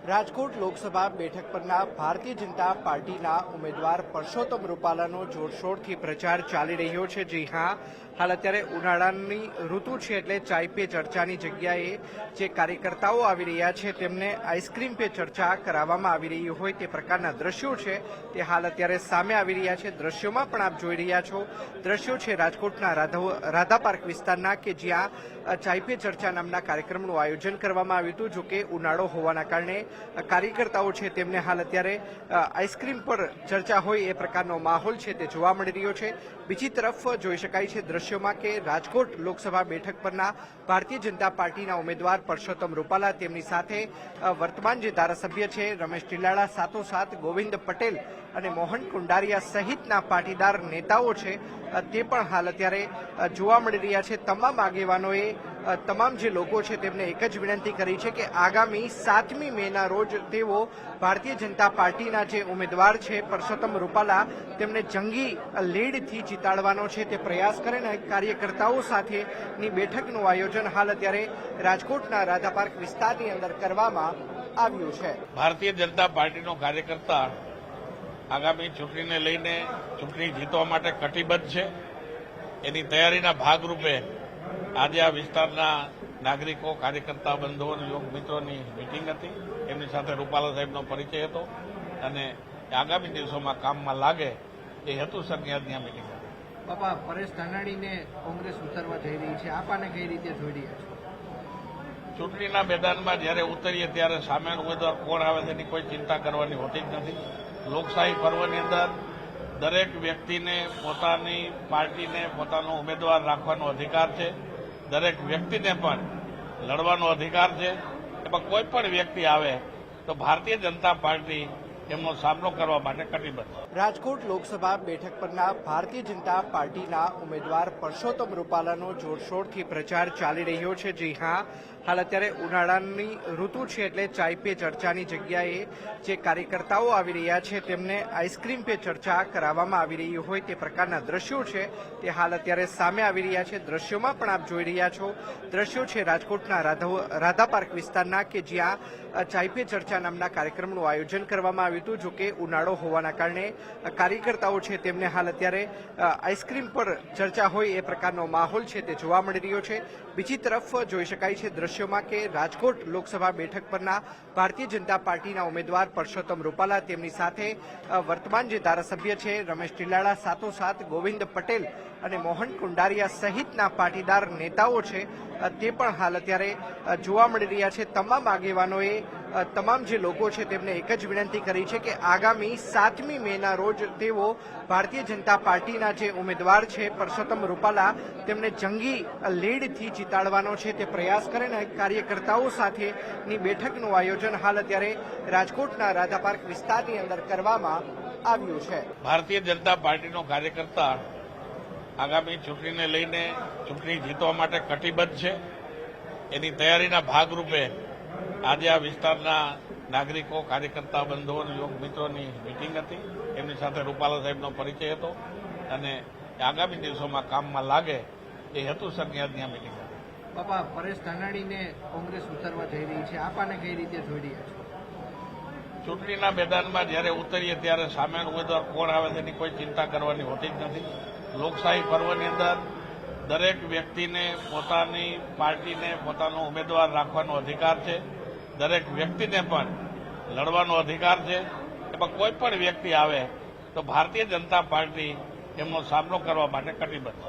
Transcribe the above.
રાજકોટ લોકસભા બેઠક પરના ભારતીય જનતા પાર્ટીના ઉમેદવાર પરસોત્તમ રૂપાલાનો જોરશોરથી પ્રચાર ચાલી રહ્યો છે। જી હા, હાલ અત્યારે ઉનાળાની ઋતુ છે એટલે ચાય પે ચર્ચાની જગ્યાએ જે કાર્યકર્તાઓ આવી રહ્યા છે તેમને આઈસ્ક્રીમ પે ચર્ચા કરાવવામાં આવી રહી હોય તે પ્રકારના દ્રશ્યો છે તે હાલ અત્યારે સામે આવી રહ્યા છે। દ્રશ્યોમાં પણ આપ જોઈ રહ્યા છો, દ્રશ્યો છે રાજકોટના રાધા પાર્ક વિસ્તારના કે જ્યાં ચાય પે ચર્ચા નામના કાર્યક્રમનું આયોજન કરવામાં આવ્યું હતું। જોકે ઉનાળો હોવાના કારણે કાર્યકર્તાઓ છે તેમને હાલ અત્યારે આઈસ્ક્રીમ પર ચર્ચા હોય એ પ્રકારનો માહોલ છે તે જોવા મળી રહ્યો છે। બીજી તરફ જોઈ શકાય છે દ્રશ્યોમાં કે રાજકોટ લોકસભા બેઠક પરના ભારતીય જનતા પાર્ટીના ઉમેદવાર પરસોત્તમ રૂપાલા, તેમની સાથે વર્તમાન જે ધારાસભ્ય છે રમેશ ટીલાળા, સાથોસાથ ગોવિંદ પટેલ અને મોહન કુંડારિયા સહિતના પાટીદાર નેતાઓ છે તે પણ હાલ અત્યારે જોવા મળી રહ્યા છે। તમામ આગેવાનોએ તમામ જે લોકો છે તેમને એક જ વિનંતી કરી છે કે આગામી 7મી મેના રોજ તેઓ ભારતીય જનતા પાર્ટીના જે ઉમેદવાર છે પરસોત્તમ રૂપાલા તેમને જંગી લીડથી જીતાડવાનો છે તે પ્રયાસ કરે ને કાર્યકર્તાઓ સાથેની બેઠકનું આયોજન હાલ અત્યારે રાજકોટના રાધા પાર્ક વિસ્તારની અંદર કરવામાં આવ્યું છે। ભારતીય જનતા પાર્ટીનો કાર્યકર્તા આગામી ચૂંટણીને લઈને ચૂંટણી જીતવા માટે કટિબદ્ધ છે। એની તૈયારીના ભાગરૂપે આજે આ વિસ્તારના નાગરિકો, કાર્યકર્તા બંધુઓ, યોગ મિત્રોની મિટિંગ હતી। એમની સાથે રૂપાલા સાહેબનો પરિચય હતો અને આગામી દિવસોમાં કામમાં લાગે એ હેતુસરની આજની આ મિટિંગ હતી। બાપા, પરેશ ધાનાણીને કોંગ્રેસ ઉતારવા જઈ રહી છે, આપાને કઈ રીતે જોઈ રહ્યા છો? ચૂંટણીના મેદાનમાં જ્યારે ઉતરીએ ત્યારે સામેનો ઉમેદવાર કોણ આવે છે એની કોઈ ચિંતા કરવાની હોતી જ નથી। લોકશાહી પર્વની અંદર દરેક વ્યક્તિને પોતાની પાર્ટીને પોતાનો ઉમેદવાર રાખવાનો અધિકાર છે। દરેક વ્યક્તિને પણ લડવાનો અધિકાર છે। એમાં કોઈ પણ વ્યક્તિ આવે તો ભારતીય જનતા પાર્ટી એમનો સામનો કરવા માટે કટિબદ્ધ છે। રાજકોટ લોકસભા બેઠક પરના ભારતીય જનતા પાર્ટીના ઉમેદવાર પરસોત્તમ રૂપાલાનો જોરશોરથી પ્રચાર ચાલી રહ્યો છે। જી હા, હાલ અત્યારે ઉનાળાની ઋતુ છે એટલે ચાય પે ચર્ચાની જગ્યાએ જે કાર્યકર્તાઓ આવી રહ્યા છે તેમને આઈસ્ક્રીમ પે ચર્ચા કરાવવામાં આવી રહી હોય તે પ્રકારના દ્રશ્યો છે તે હાલ અત્યારે સામે આવી રહ્યા છે। દ્રશ્યોમાં પણ આપ જોઈ રહ્યા છો, દ્રશ્યો છે રાજકોટના રાધા પાર્ક વિસ્તારના કે જ્યાં ચાય પે ચર્ચા નામના કાર્યક્રમનું આયોજન કરવામાં આવ્યું હતું। જોકે ઉનાળો હોવાના કારણે કાર્યકર્તાઓ છે તેમને હાલ અત્યારે આઈસ્ક્રીમ પર ચર્ચા હોય એ પ્રકારનો માહોલ છે તે જોવા મળી રહ્યો છે। બીજી તરફ જોઈ શકાય છે દ્રશ્યોમાં કે રાજકોટ લોકસભા બેઠક પરના ભારતીય જનતા પાર્ટીના ઉમેદવાર પરસોત્તમ રૂપાલા, તેમની સાથે વર્તમાન જે ધારાસભ્ય છે રમેશ ટીલાળા, સાથોસાથ ગોવિંદ પટેલ અને મોહન કુંડારિયા સહિતના પાટીદાર નેતાઓ છે તે પણ હાલ અત્યારે જોવા મળી રહ્યા છે। તમામ આગેવાનોએ તમામ જે લોકો છે તેમને એક જ વિનંતી કરી છે કે આગામી 7મી મેના રોજ તેઓ ભારતીય જનતા પાર્ટીના જે ઉમેદવાર છે પરસોત્તમ રૂપાલા તેમને જંગી લીડથી જીતાડવાનો છે તે પ્રયાસ કરે ને કાર્યકર્તાઓ સાથેની બેઠકનું આયોજન હાલ અત્યારે રાજકોટના રાધા પાર્ક વિસ્તારની અંદર કરવામાં આવ્યું છે। ભારતીય જનતા પાર્ટીનો કાર્યકર્તા આગામી ચૂંટણીને લઈને ચૂંટણી જીતવા માટે કટિબદ્ધ છે। એની તૈયારીના ભાગરૂપે આજે આ વિસ્તારના નાગરિકો, કાર્યકર્તા બંધુઓ, યોગ મિત્રોની મિટિંગ હતી। એમની સાથે રૂપાલા સાહેબનો પરિચય હતો અને આગામી દિવસોમાં કામમાં લાગે એ હેતુસરની આજની આ મિટિંગ હતી। બાપા, પરેશ ધાનાણીને કોંગ્રેસ ઉતારવા જઈ રહી છે, આપાને કઈ રીતે જોઈ રહ્યા છો? ચૂંટણીના મેદાનમાં જ્યારે ઉતરીએ ત્યારે સામેનો ઉમેદવાર કોણ આવે છે એની કોઈ ચિંતા કરવાની હોતી જ નથી। લોકશાહી પર્વની અંદર દરેક વ્યક્તિને પોતાની પાર્ટીને પોતાનો ઉમેદવાર રાખવાનો અધિકાર છે। દરેક વ્યક્તિને પણ લડવાનો અધિકાર છે। એમાં કોઈ પણ વ્યક્તિ આવે તો ભારતીય જનતા પાર્ટી એમનો સામનો કરવા માટે કટિબદ્ધ છે।